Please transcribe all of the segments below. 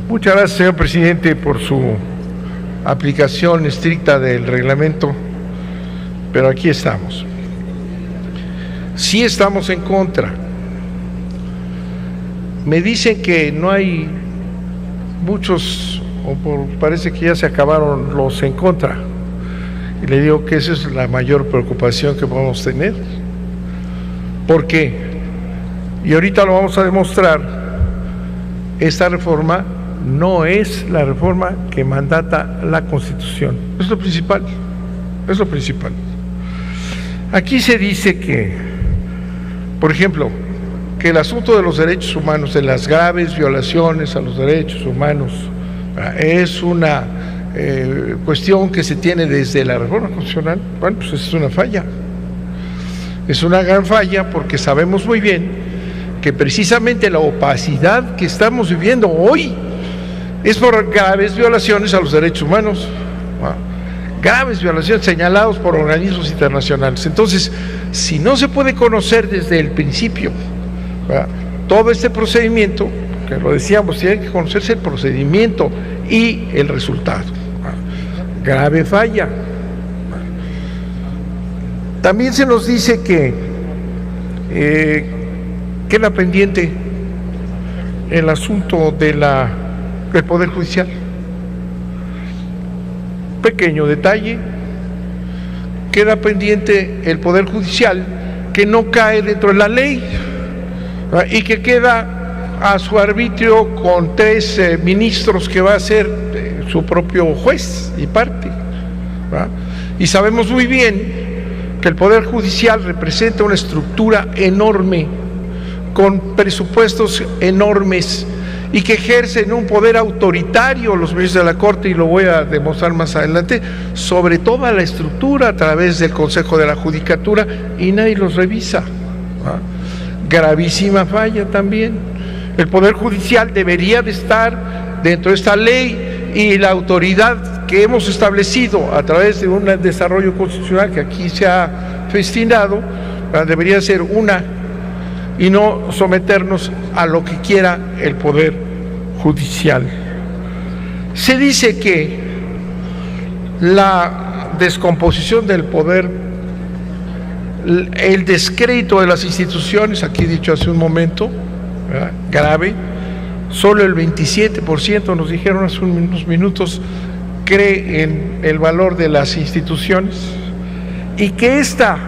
Muchas gracias, señor presidente, por su aplicación estricta del reglamento, pero aquí estamos. Sí estamos en contra. Me dicen que no hay muchos, parece que ya se acabaron los en contra. Y le digo que esa es la mayor preocupación que podemos tener. ¿Por qué? Y ahorita lo vamos a demostrar. Esta reforma no es la reforma que mandata la Constitución. Es lo principal. Es lo principal. Aquí se dice que, por ejemplo, que el asunto de los derechos humanos, de las graves violaciones a los derechos humanos, es una cuestión que se tiene desde la reforma constitucional. Bueno, pues es una falla. Es una gran falla porque sabemos muy bien que precisamente la opacidad que estamos viviendo hoy es por graves violaciones a los derechos humanos, graves violaciones señalados por organismos internacionales. Entonces, si no se puede conocer desde el principio todo este procedimiento, que lo decíamos, tiene que conocerse el procedimiento y el resultado. Grave falla. También se nos dice que queda pendiente el asunto del Poder Judicial. Pequeño detalle, queda pendiente el Poder Judicial que no cae dentro de la ley y que queda a su arbitrio con 3 ministros que va a ser su propio juez y parte. Y sabemos muy bien que el Poder Judicial representa una estructura enorme, con presupuestos enormes, y que ejercen un poder autoritario los ministros de la Corte, y lo voy a demostrar más adelante, sobre toda la estructura a través del Consejo de la Judicatura, y nadie los revisa. Gravísima falla también. El Poder Judicial debería de estar dentro de esta ley, y la autoridad que hemos establecido a través de un desarrollo constitucional que aquí se ha festinado, debería ser una, y no someternos a lo que quiera el Poder Judicial. Se dice que la descomposición del poder, el descrédito de las instituciones, aquí he dicho hace un momento, grave, solo el 27%, nos dijeron hace unos minutos, cree en el valor de las instituciones, y que esta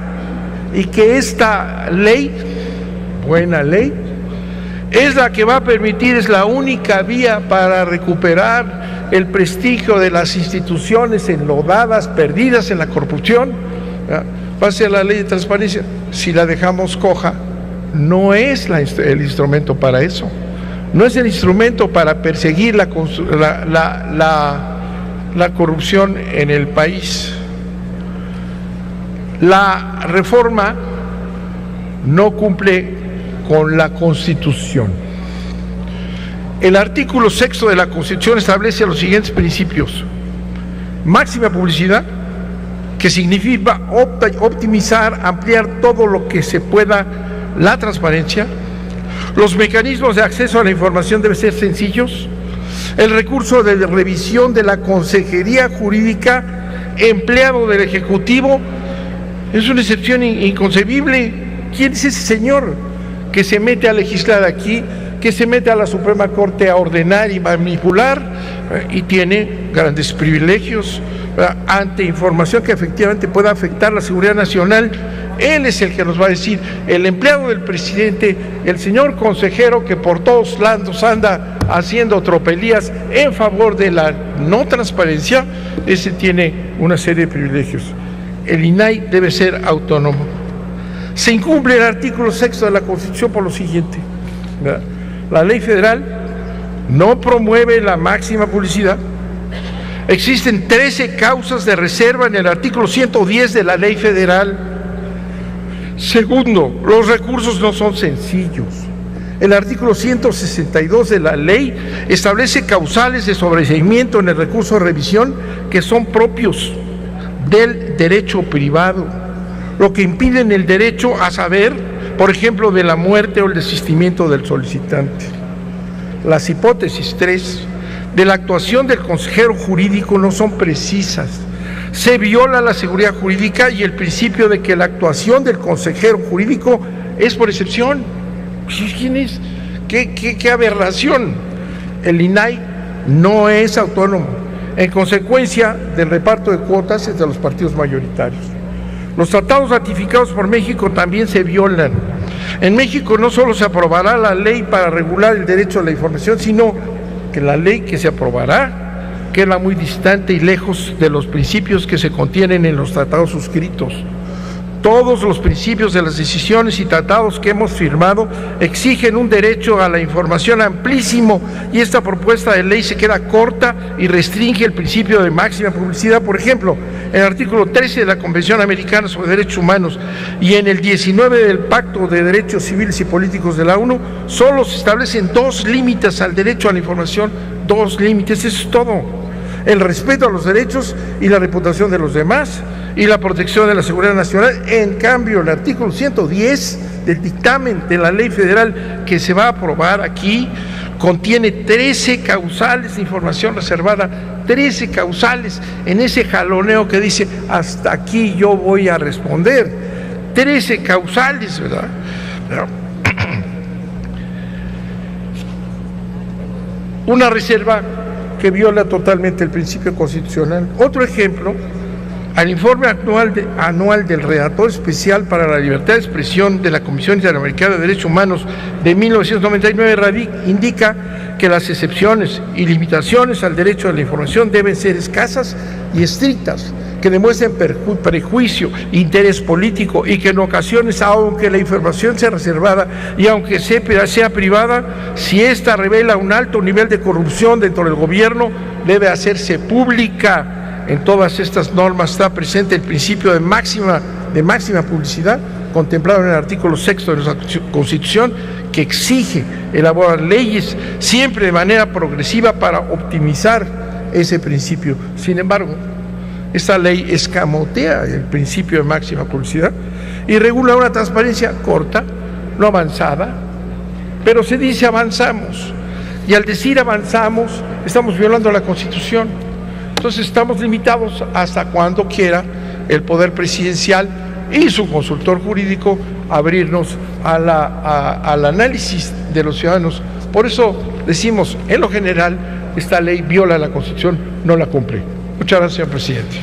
ley, buena ley, es la que va a permitir, es la única vía para recuperar el prestigio de las instituciones enlodadas, perdidas en la corrupción. Va a ser la ley de transparencia. Si la dejamos coja, no es el instrumento para eso. No es el instrumento para perseguir la corrupción en el país. La reforma no cumple con la Constitución. El artículo 6 de la Constitución establece los siguientes principios: máxima publicidad, que significa optimizar, ampliar todo lo que se pueda la transparencia. Los mecanismos de acceso a la información deben ser sencillos. El recurso de revisión de la Consejería Jurídica, empleado del Ejecutivo, es una excepción inconcebible. ¿Quién es ese señor que se mete a legislar aquí, que se mete a la Suprema Corte a ordenar y manipular, y tiene grandes privilegios ante información que efectivamente pueda afectar la seguridad nacional? Él es el que nos va a decir, el empleado del presidente, el señor consejero que por todos lados anda haciendo tropelías en favor de la no transparencia, ese tiene una serie de privilegios. El INAI debe ser autónomo. Se incumple el artículo 6 de la Constitución por lo siguiente: la ley federal no promueve la máxima publicidad. Existen 13 causas de reserva en el artículo 110 de la ley federal. Segundo, los recursos no son sencillos. El artículo 162 de la ley establece causales de sobreseimiento en el recurso de revisión que son propios del derecho privado, lo que impide el derecho a saber, por ejemplo, de la muerte o el desistimiento del solicitante. Las hipótesis 3 de la actuación del consejero jurídico no son precisas. Se viola la seguridad jurídica y el principio de que la actuación del consejero jurídico es por excepción. ¿Quién es? ¿Qué aberración? El INAI no es autónomo, en consecuencia del reparto de cuotas entre los partidos mayoritarios. Los tratados ratificados por México también se violan. En México no solo se aprobará la ley para regular el derecho a la información, sino que la ley que se aprobará queda muy distante y lejos de los principios que se contienen en los tratados suscritos. Todos los principios de las decisiones y tratados que hemos firmado exigen un derecho a la información amplísimo, y esta propuesta de ley se queda corta y restringe el principio de máxima publicidad. Por ejemplo, en el artículo 13 de la Convención Americana sobre Derechos Humanos y en el 19 del Pacto de Derechos Civiles y Políticos de la ONU, solo se establecen dos límites al derecho a la información, dos límites, eso es todo: el respeto a los derechos y la reputación de los demás, y la protección de la seguridad nacional. En cambio, el artículo 110 del dictamen de la ley federal que se va a aprobar aquí contiene 13 causales de información reservada, 13 causales en ese jaloneo que dice hasta aquí yo voy a responder. 13 causales, ¿verdad? Pero, una reserva que viola totalmente el principio constitucional. Otro ejemplo: al informe anual del Relator Especial para la Libertad de Expresión de la Comisión Interamericana de Derechos Humanos de 1999 indica que las excepciones y limitaciones al derecho a la información deben ser escasas y estrictas, que demuestren prejuicio, interés político, y que en ocasiones, aunque la información sea reservada y aunque sea privada, si ésta revela un alto nivel de corrupción dentro del gobierno, debe hacerse pública. En todas estas normas está presente el principio de máxima publicidad, contemplado en el artículo 6 de nuestra Constitución, que exige elaborar leyes siempre de manera progresiva para optimizar ese principio. Sin embargo, esta ley escamotea el principio de máxima publicidad y regula una transparencia corta, no avanzada, pero se dice avanzamos, y al decir avanzamos estamos violando la Constitución. Entonces estamos limitados hasta cuando quiera el Poder Presidencial y su consultor jurídico abrirnos al análisis de los ciudadanos. Por eso decimos, en lo general, esta ley viola la Constitución, no la cumple. Muchas gracias, señor presidente.